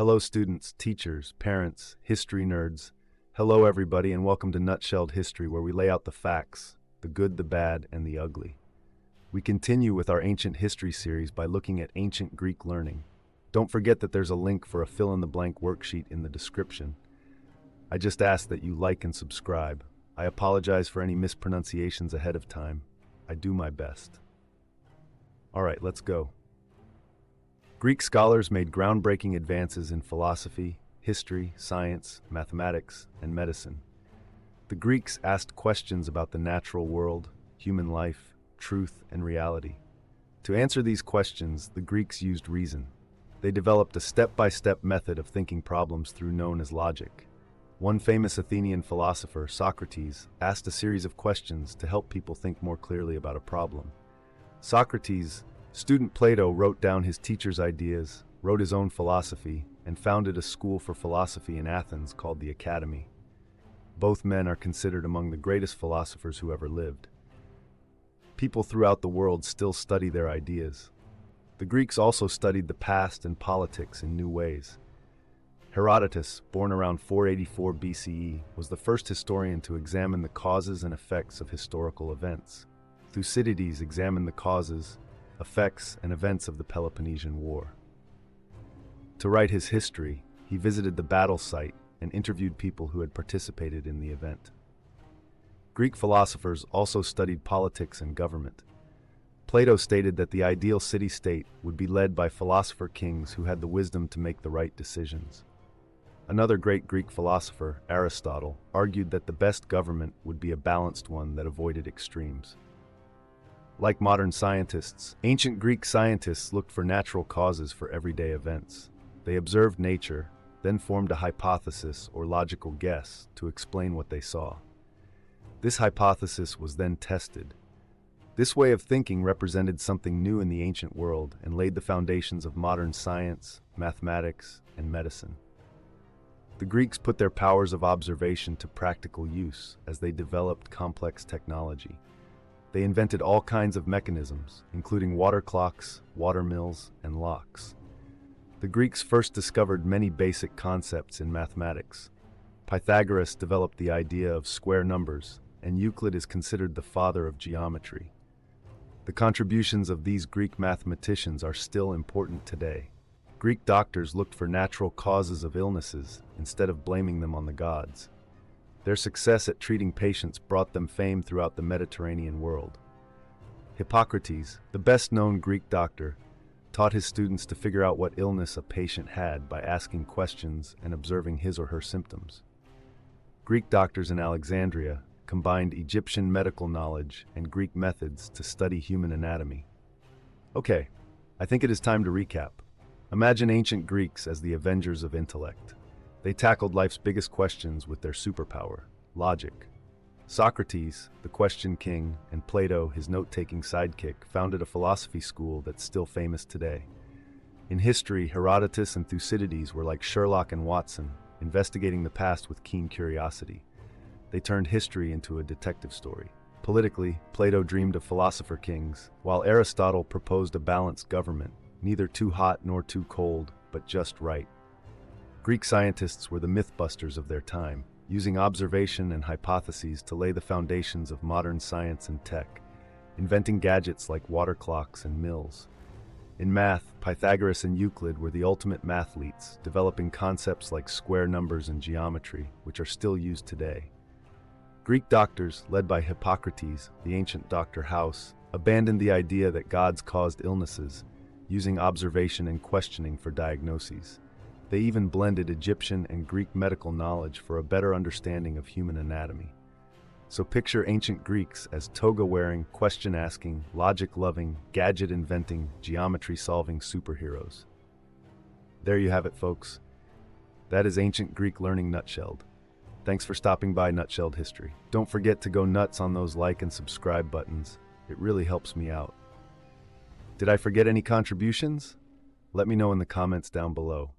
Hello students, teachers, parents, history nerds. Hello everybody and welcome to Nutshelled History, where we lay out the facts, the good, the bad, and the ugly. We continue with our ancient history series by looking at ancient Greek learning. Don't forget that there's a link for a fill-in-the-blank worksheet in the description. I just ask that you like and subscribe. I apologize for any mispronunciations ahead of time. I do my best. Alright, let's go. Greek scholars made groundbreaking advances in philosophy, history, science, mathematics, and medicine. The Greeks asked questions about the natural world, human life, truth, and reality. To answer these questions, the Greeks used reason. They developed a step-by-step method of thinking problems through known as logic. One famous Athenian philosopher, Socrates, asked a series of questions to help people think more clearly about a problem. Socrates' student Plato wrote down his teacher's ideas, wrote his own philosophy, and founded a school for philosophy in Athens called the Academy. Both men are considered among the greatest philosophers who ever lived. People throughout the world still study their ideas. The Greeks also studied the past and politics in new ways. Herodotus, born around 484 BCE, was the first historian to examine the causes and effects of historical events. Thucydides examined the causes, effects, and events of the Peloponnesian War. To write his history, he visited the battle site and interviewed people who had participated in the event. Greek philosophers also studied politics and government. Plato stated that the ideal city-state would be led by philosopher kings who had the wisdom to make the right decisions. Another great Greek philosopher, Aristotle, argued that the best government would be a balanced one that avoided extremes. Like modern scientists, ancient Greek scientists looked for natural causes for everyday events. They observed nature, then formed a hypothesis or logical guess to explain what they saw. This hypothesis was then tested. This way of thinking represented something new in the ancient world and laid the foundations of modern science, mathematics, and medicine. The Greeks put their powers of observation to practical use as they developed complex technology. They invented all kinds of mechanisms, including water clocks, water mills, and locks. The Greeks first discovered many basic concepts in mathematics. Pythagoras developed the idea of square numbers, and Euclid is considered the father of geometry. The contributions of these Greek mathematicians are still important today. Greek doctors looked for natural causes of illnesses instead of blaming them on the gods. Their success at treating patients brought them fame throughout the Mediterranean world. Hippocrates, the best-known Greek doctor, taught his students to figure out what illness a patient had by asking questions and observing his or her symptoms. Greek doctors in Alexandria combined Egyptian medical knowledge and Greek methods to study human anatomy. Okay, I think it is time to recap. Imagine ancient Greeks as the avengers of intellect. They tackled life's biggest questions with their superpower, logic. Socrates, the question king, and Plato, his note-taking sidekick, founded a philosophy school that's still famous today. In history, Herodotus and Thucydides were like Sherlock and Watson, investigating the past with keen curiosity. They turned history into a detective story. Politically, Plato dreamed of philosopher kings, while Aristotle proposed a balanced government, neither too hot nor too cold, but just right. Greek scientists were the mythbusters of their time, using observation and hypotheses to lay the foundations of modern science and tech, inventing gadgets like water clocks and mills. In math, Pythagoras and Euclid were the ultimate mathletes, developing concepts like square numbers and geometry, which are still used today. Greek doctors, led by Hippocrates, the ancient Dr. House, abandoned the idea that gods caused illnesses, using observation and questioning for diagnoses. They even blended Egyptian and Greek medical knowledge for a better understanding of human anatomy. So picture ancient Greeks as toga-wearing, question-asking, logic-loving, gadget-inventing, geometry-solving superheroes. There you have it, folks. That is ancient Greek learning nutshelled. Thanks for stopping by Nutshelled History. Don't forget to go nuts on those like and subscribe buttons. It really helps me out. Did I forget any contributions? Let me know in the comments down below.